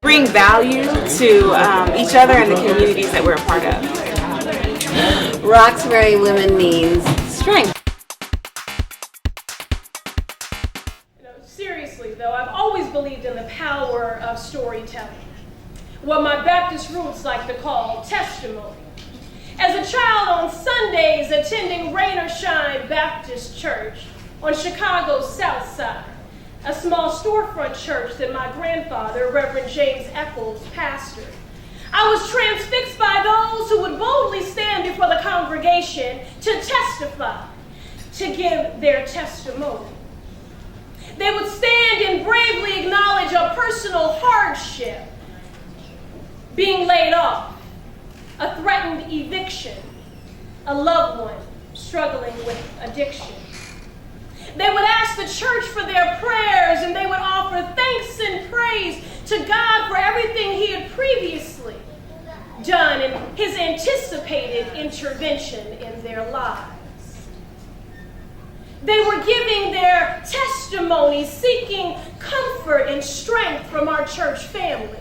bring value to each other and the communities that we're a part of. Roxbury Women means strength. Seriously though, I've always believed in the power of storytelling, what my Baptist roots like to call testimony. As a child on Sundays attending Rain or Shine Baptist Church on Chicago's South Side, a small storefront church that my grandfather, Reverend James Eccles, pastored, I was transfixed by those who would boldly stand before the congregation to testify, to give their testimony. They would stand and bravely acknowledge a personal hardship, being laid off, a threatened eviction, a loved one struggling with addiction. They would ask the church for their prayers, and they would offer thanks and praise to God for everything He had previously done and His anticipated intervention in their lives. They were giving their testimony, seeking comfort and strength from our church family.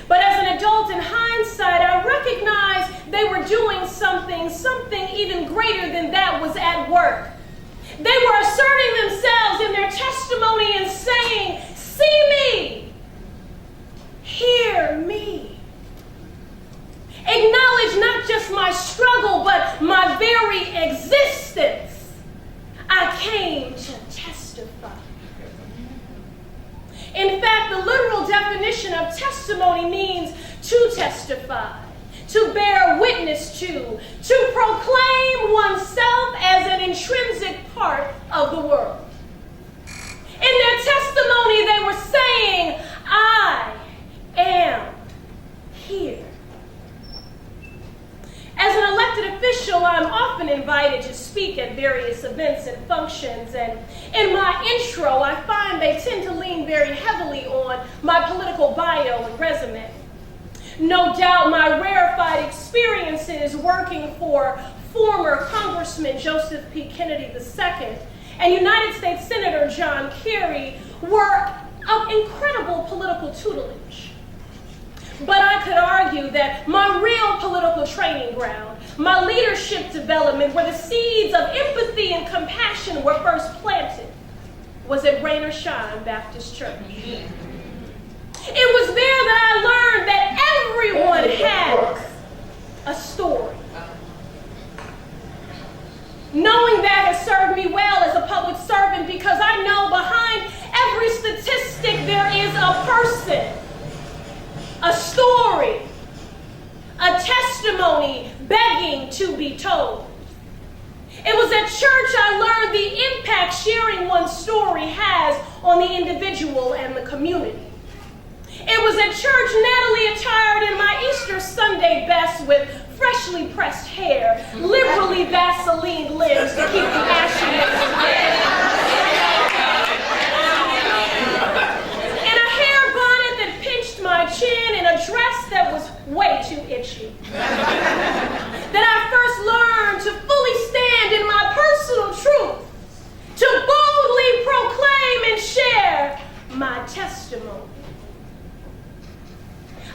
But as an adult in hindsight, I recognized they were doing something even greater than that was at work. They were asserting themselves in their testimony and saying, "See me, hear me." Acknowledge not just my struggle, but my very existence. I came to testify. In fact, the literal definition of testimony means to testify, to bear witness to proclaim oneself as an intrinsic part of the world. In their testimony, they were saying, "I am here." As an elected official, I'm often invited to speak at various events and functions, and in my intro, I find they tend to lean very heavily on my political bio and resume. No doubt my rarefied experiences working for former Congressman Joseph P. Kennedy II and United States Senator John Kerry were of incredible political tutelage. But I could argue that my real political training ground, my leadership development, where the seeds of empathy and compassion were first planted, was at Rain or Shine Baptist Church. It was there that I learned that everyone has a story. Knowing that has served me well as a public servant, because I know behind every statistic there is a person, a story, a testimony begging to be told. It was at church I learned the impact sharing one's story has on the individual and the community. It was at church Natalie, attired in my Easter Sunday best with freshly pressed hair, liberally Vaseline limbs to keep the ashiness away, and a hair bonnet that pinched my chin, and a dress that was way too itchy. That I first learned to fully stand in my personal truth, to boldly proclaim and share my testimony.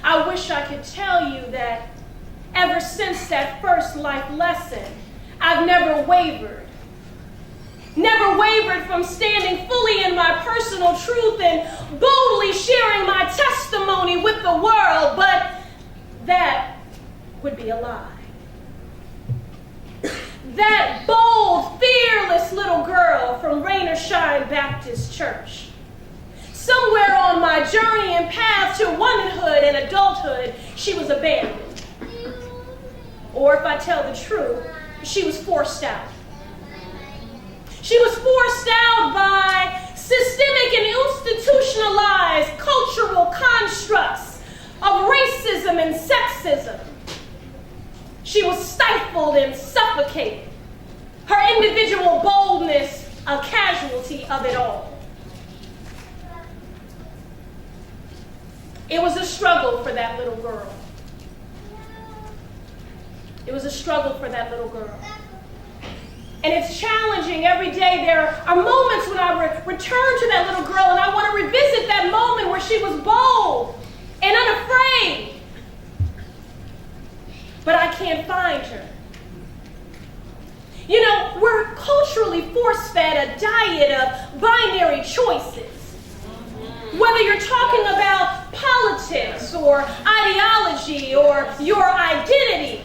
I wish I could tell you that ever since that first life lesson, I've never wavered. Never wavered from standing fully in my personal truth and boldly sharing my testimony with the world, but that would be a lie. That bold, fearless little girl from Rain or Shine Baptist Church, somewhere on my journey and path to womanhood and adulthood, she was abandoned. Or if I tell the truth, she was forced out. She was forced out by systemic and institutionalized cultural constructs of racism and sexism. She was stifled and suffocated, her individual boldness a casualty of it all. It was a struggle for that little girl. It was a struggle for that little girl. And it's challenging every day. There are moments when I return to that little girl and I want to revisit that moment where she was bold and unafraid. But I can't find her. You know, we're culturally force-fed a diet of binary choices. Whether you're talking about politics or ideology or your identity,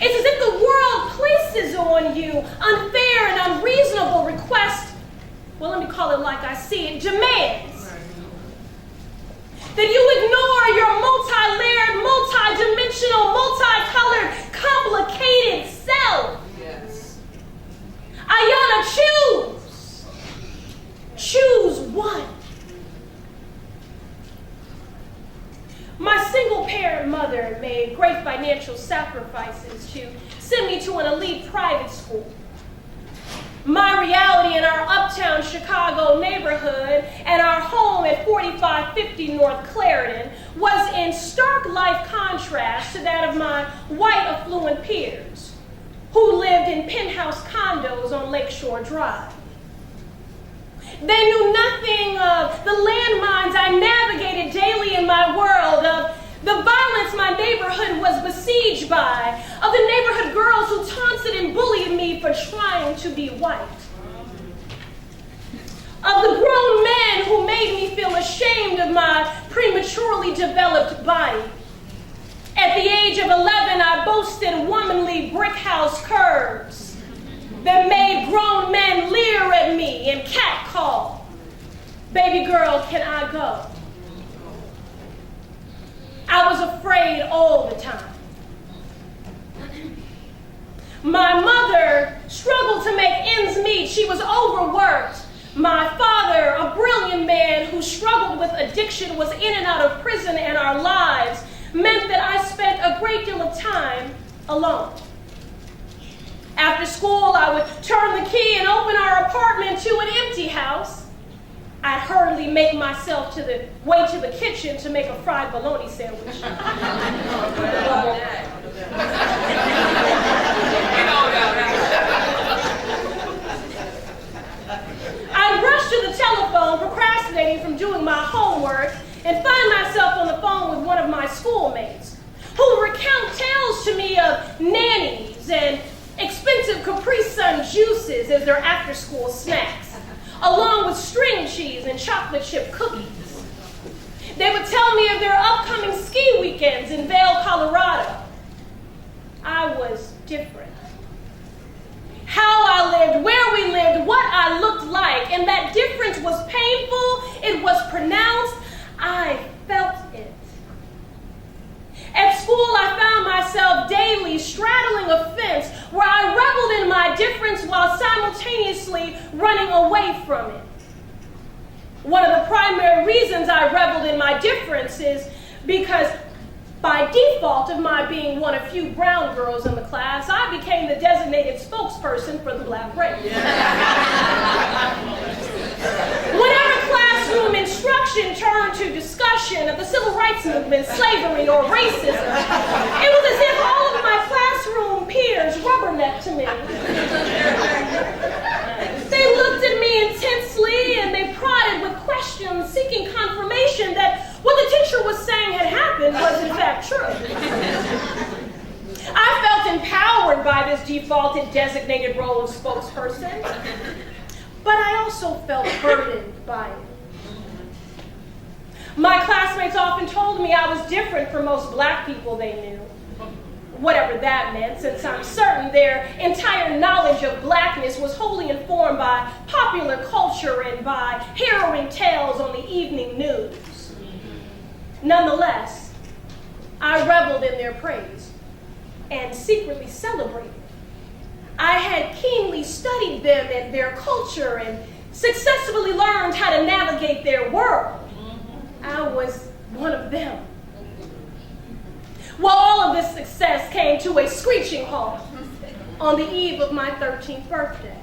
it's as if the world places on you unfair and unreasonable requests, well, let me call it like I see it, demands. That you ignore your multi-layered, multi-dimensional, multicolored, complicated self. Yes. Ayanna, choose. Choose what? My single-parent mother made great financial sacrifices to send me to an elite private school. My reality in our uptown Chicago neighborhood and our home at 4550 North Clarendon was in stark life contrast to that of my white affluent peers who lived in penthouse condos on Lakeshore Drive. They knew nothing of the landmines I navigated daily in my world, of the violence my neighborhood was besieged by, of the neighborhood girls who taunted and bullied me for trying to be white, of the grown men who made me feel ashamed of my prematurely developed body. At the age of 11, I boasted womanly brick house curves that made grown men leer at me and catcall. Baby girl, can I go? I was afraid all the time. My mother struggled to make ends meet. She was overworked. My father, a brilliant man who struggled with addiction, was in and out of prison, and our lives meant that I spent a great deal of time alone. After school, I would turn the key and open our apartment to an empty house. I'd hurriedly make myself way to the kitchen to make a fried bologna sandwich. I'd rush to the telephone, procrastinating from doing my homework, and find myself on the phone with one of my schoolmates, who would recount tales to me of nannies and expensive Capri Sun juices as their after-school snacks, along with string cheese and chocolate chip cookies. They would tell me of their upcoming ski weekends in Vail, Colorado. I was different. How I lived, where we lived, what I looked like, and that difference was painful, it was pronounced, I felt it. At school, I found myself daily straddling a fence where I reveled in my difference while simultaneously running away from it. One of the primary reasons I reveled in my difference is because by default of my being one of few brown girls in the class, I became the designated spokesperson for the black race. Whenever classroom instruction turned to discussion of the civil rights movement, slavery, or racism, it was as if all of my classroom peers rubbernecked to me. They looked at me intensely and they prodded with questions, seeking confirmation that what the teacher was saying had happened was in fact true. I felt empowered by this defaulted designated role of spokesperson, but I also felt burdened by it. My classmates often told me I was different from most black people they knew, whatever that meant, since I'm certain their entire knowledge of blackness was wholly informed by popular culture and by harrowing tales on the evening news. Nonetheless, I reveled in their praise and secretly celebrated. I had keenly studied them and their culture and successfully learned how to navigate their world. I was one of them. Well, all of this success came to a screeching halt on the eve of my 13th birthday.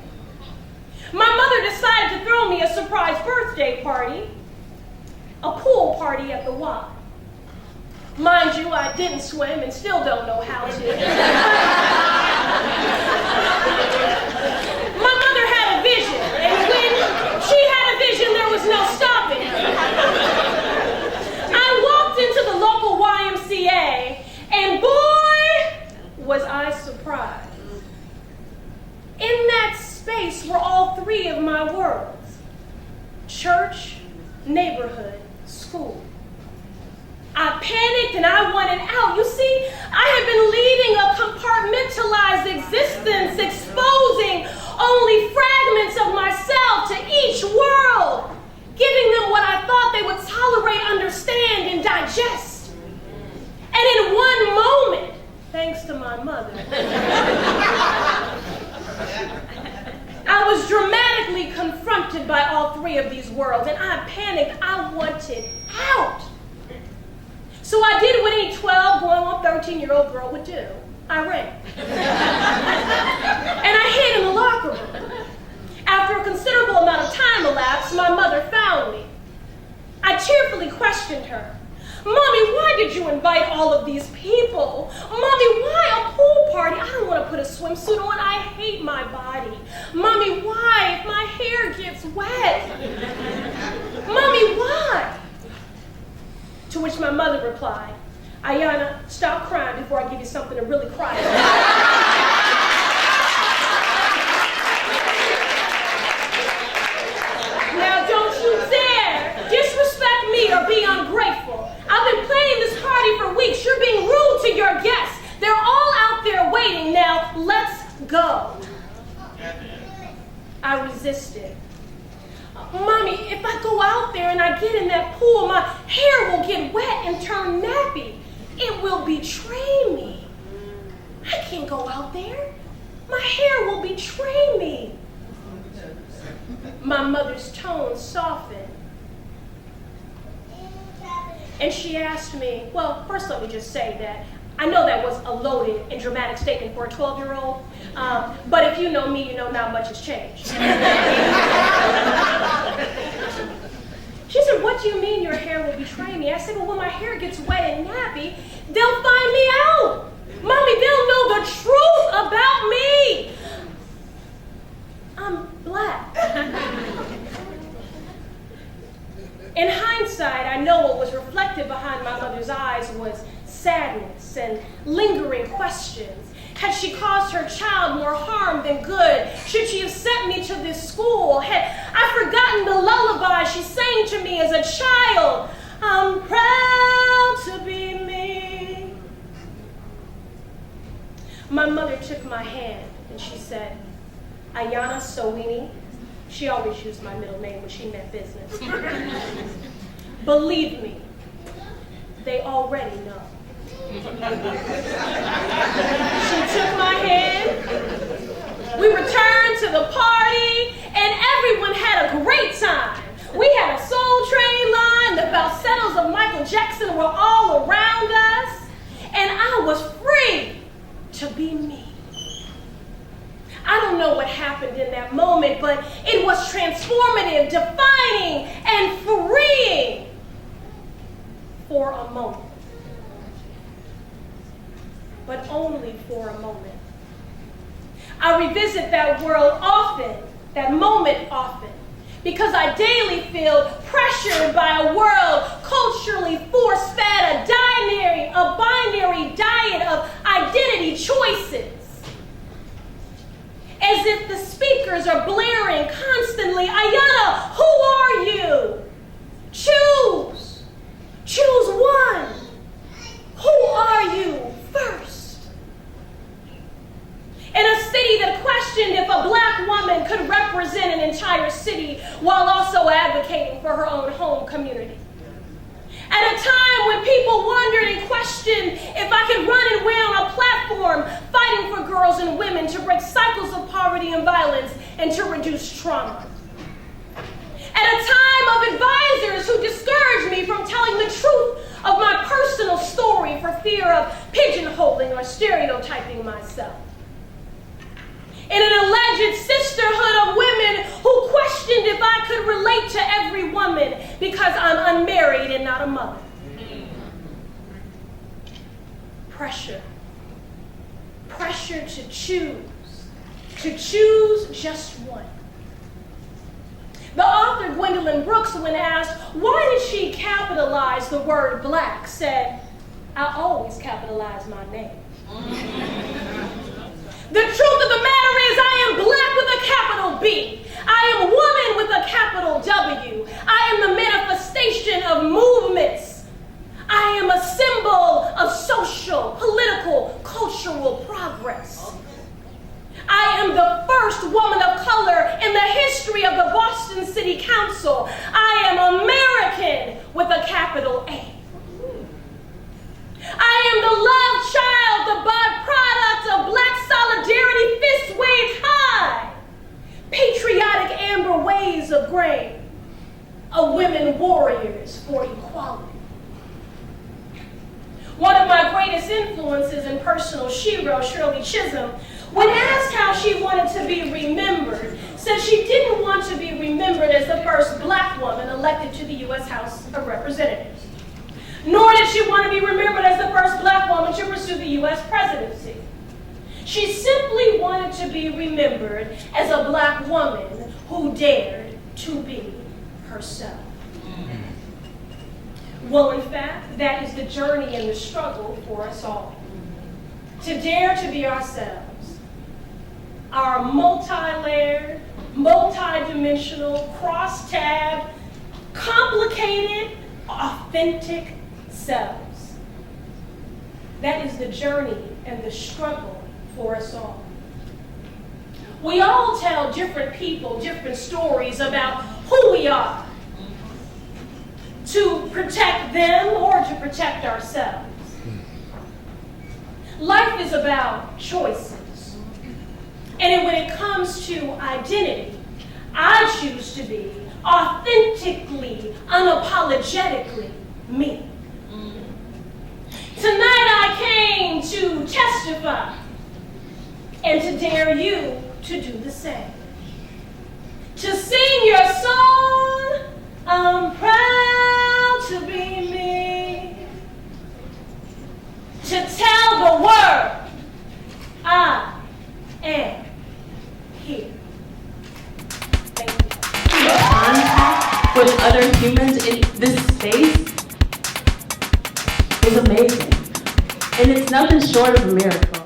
My mother decided to throw me a surprise birthday party, a pool party at the Y. Mind you, I didn't swim and still don't know how to. place were all three of my worlds: church, neighborhood, school. I panicked and I wanted out. You see, I had been leading a compartmentalized existence, exposing only fragments of myself to each world, giving them what I thought they would tolerate, understand, and digest. And in one moment, thanks to my mother, I was dramatically confronted by all three of these worlds, and I panicked. I wanted out. So I did what any 12 going on 13-year-old girl would do. I ran. And I hid in the locker room. After a considerable amount of time elapsed, my mother found me. I tearfully questioned her. Mommy, why did you invite all of these people? Mommy, why a pool party? I don't want to put a swimsuit on. I hate my body. Mommy, why if my hair gets wet? Mommy, why? To which my mother replied, Ayanna, stop crying before I give you something to really cry about. Now don't you dare disrespect me or be ungrateful. I've been planning this party for weeks. You're being rude to your guests. They're all out there waiting. Now let's go. I resisted. Mommy, if I go out there and I get in that pool, my hair will get wet and turn nappy. It will betray me. I can't go out there. My hair will betray me. My mother's tone softened. And she asked me, well, first let me just say that I know that was a loaded and dramatic statement for a 12-year-old, but if you know me, you know not much has changed. She said, what do you mean your hair will betray me? I said, well, when my hair gets wet and nappy, they'll find me out. Mommy, they'll know the truth about me. I'm black. In hindsight, I know what was reflected behind my mother's eyes was sadness and lingering questions. Had she caused her child more harm than good? Should she have sent me to this school? Had I forgotten the lullaby she sang to me as a child? I'm proud to be me. My mother took my hand and she said, Ayanna Sowini. She always used my middle name when she meant business. Believe me, they already know. She took my hand, we returned to the party, and everyone had a great time. We had a Soul Train line, the falsettos of Michael Jackson were all around us, and I was free to be me. I don't know what happened in that moment, but it was transformative, defining, and freeing for a moment. But only for a moment. I revisit that world often, that moment often, because I daily feel pressured by a world culturally force-fed, a binary diet of identity choices. As if the speakers are blaring constantly, Ayanna, who are you? Choose. Choose one. Who are you first? In a city that questioned if a black woman could represent an entire city while also advocating for her own home community. At a time when people wondered and questioned if I could run and win on a platform fighting for girls and women to break cycles of poverty and violence and to reduce trauma. At a time of advisors who discouraged me from telling the truth of my personal story for fear of pigeonholing or stereotyping myself. In an alleged sisterhood of women who questioned if I could relate to every woman because I'm unmarried and not a mother. Pressure. Pressure to choose just one. The author Gwendolyn Brooks, when asked why did she capitalize the word black, said, I always capitalize my name. The truth of the matter is I am black with a capital City Council. I am American with a capital A. I am the love child, the byproduct of Black solidarity, fist waved high. Patriotic amber waves of grain, of women warriors for equality. One of my greatest influences and personal shero, Shirley Chisholm, when asked how she wanted to be remembered, said she didn't want to be remembered as the first Black woman elected to the U.S. House of Representatives. Nor did she want to be remembered as the first Black woman to pursue the U.S. presidency. She simply wanted to be remembered as a Black woman who dared to be herself. Well, in fact, that is the journey and the struggle for us all. To dare to be ourselves, our multi-layered, multi-dimensional, cross-tabbed, complicated, authentic selves. That is the journey and the struggle for us all. We all tell different people different stories about who we are, to protect them or to protect ourselves. Life is about choices. And when it comes to identity, I choose to be authentically, unapologetically me. Tonight I came to testify and to dare you to do the same. To sing your song, I'm proud to be me. To tell the world, I am here. Thank you. Contact with other humans in this space is amazing. And it's nothing short of a miracle.